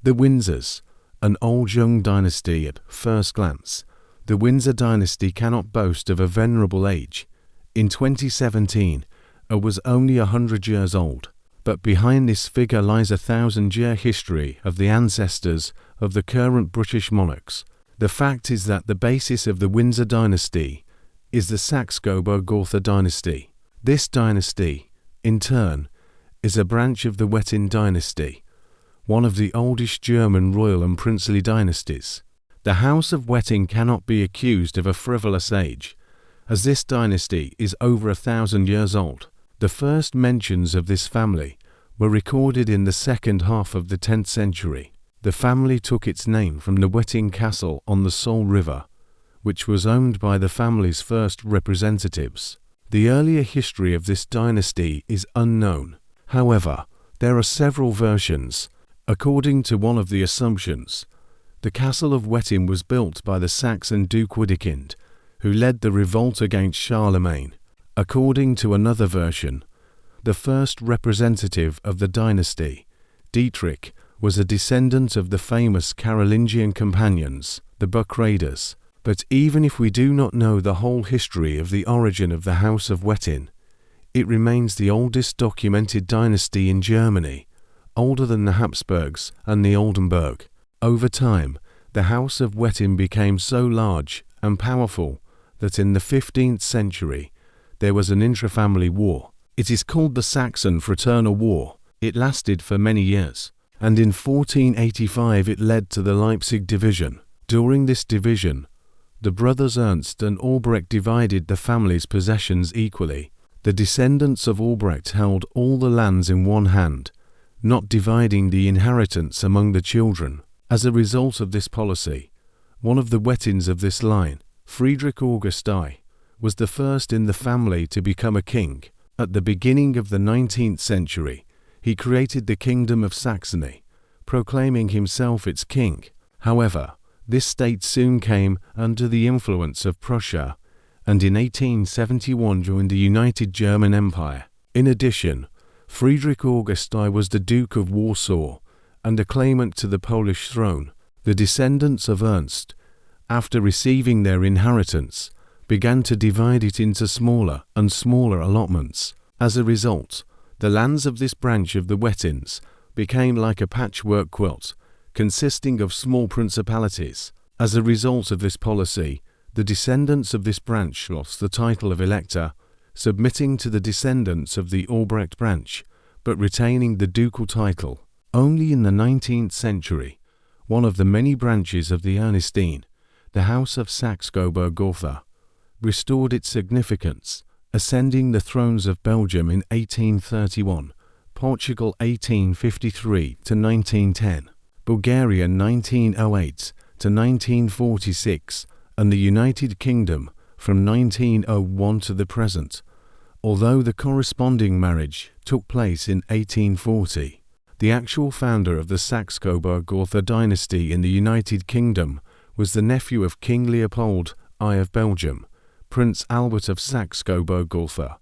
The Windsors, an old-young dynasty at first glance. The Windsor dynasty cannot boast of a venerable age. In 2017, it was only 100 years old. But behind this figure lies a 1,000-year history of the ancestors of the current British monarchs. The fact is that the basis of the Windsor dynasty is the Saxe-Coburg Gotha dynasty. This dynasty, in turn, is a branch of the Wettin dynasty, one of the oldest German royal and princely dynasties. The House of Wettin cannot be accused of a frivolous age, as this dynasty is over 1,000 years old. The first mentions of this family were recorded in the second half of the 10th century. The family took its name from the Wettin Castle on the Soule River, which was owned by the family's first representatives. The earlier history of this dynasty is unknown. However, there are several versions. According to one of the assumptions, the Castle of Wettin was built by the Saxon Duke Widukind, who led the revolt against Charlemagne. According to another version, the first representative of the dynasty, Dietrich, was a descendant of the famous Carolingian companions, the Buck Raiders. But even if we do not know the whole history of the origin of the House of Wettin, it remains the oldest documented dynasty in Germany, older than the Habsburgs and the Oldenburg. Over time, the House of Wettin became so large and powerful that in the 15th century, there was an intra-family war. It is called the Saxon Fraternal War. It lasted for many years, and in 1485 it led to the Leipzig division. During this division, the brothers Ernst and Albrecht divided the family's possessions equally. The descendants of Albrecht held all the lands in one hand, not dividing the inheritance among the children. As a result of this policy, one of the Wettins of this line, Friedrich August I, was the first in the family to become a king. At the beginning of the 19th century, he created the Kingdom of Saxony, proclaiming himself its king. However, this state soon came under the influence of Prussia, and in 1871 joined the United German Empire. In addition, Friedrich August I was the Duke of Warsaw and a claimant to the Polish throne. The descendants of Ernst, after receiving their inheritance, began to divide it into smaller and smaller allotments. As a result, the lands of this branch of the Wettins became like a patchwork quilt, consisting of small principalities. As a result of this policy, the descendants of this branch lost the title of Elector, submitting to the descendants of the Albrecht branch, but retaining the ducal title. Only in the 19th century, one of the many branches of the Ernestine, the House of Saxe-Coburg Gotha, restored its significance, ascending the thrones of Belgium in 1831, Portugal 1853 to 1910, Bulgaria 1908 to 1946, and the United Kingdom from 1901 to the present, although the corresponding marriage took place in 1840. The actual founder of the Saxe-Coburg Gotha dynasty in the United Kingdom was the nephew of King Leopold I of Belgium, Prince Albert of Saxe-Coburg Gotha,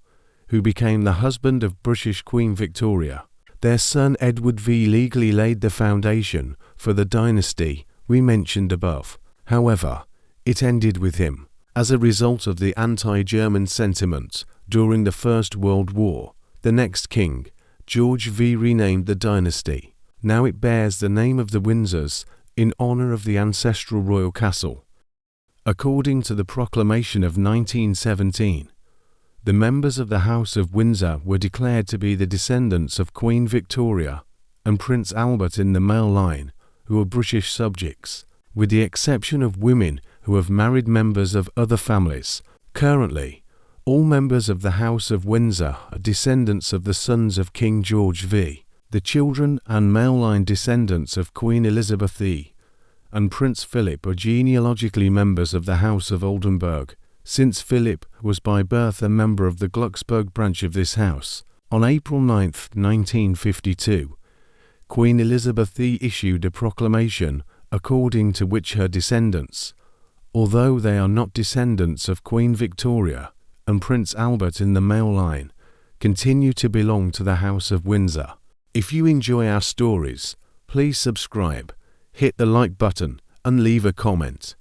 who became the husband of British Queen Victoria. Their son Edward V legally laid the foundation for the dynasty we mentioned above. However, it ended with him. As a result of the anti-German sentiment during the First World War, the next king, George V, renamed the dynasty. Now it bears the name of the Windsors in honor of the ancestral royal castle. According to the proclamation of 1917, the members of the House of Windsor were declared to be the descendants of Queen Victoria and Prince Albert in the male line, who are British subjects, with the exception of women who have married members of other families. Currently, all members of the House of Windsor are descendants of the sons of King George V. The children and male line descendants of Queen Elizabeth E. and Prince Philip are genealogically members of the House of Oldenburg, since Philip was by birth a member of the Glucksburg branch of this house. On April 9, 1952, Queen Elizabeth E issued a proclamation according to which her descendants, although they are not descendants of Queen Victoria and Prince Albert in the male line, continue to belong to the House of Windsor. If you enjoy our stories, Please subscribe, hit the like button, and leave a comment.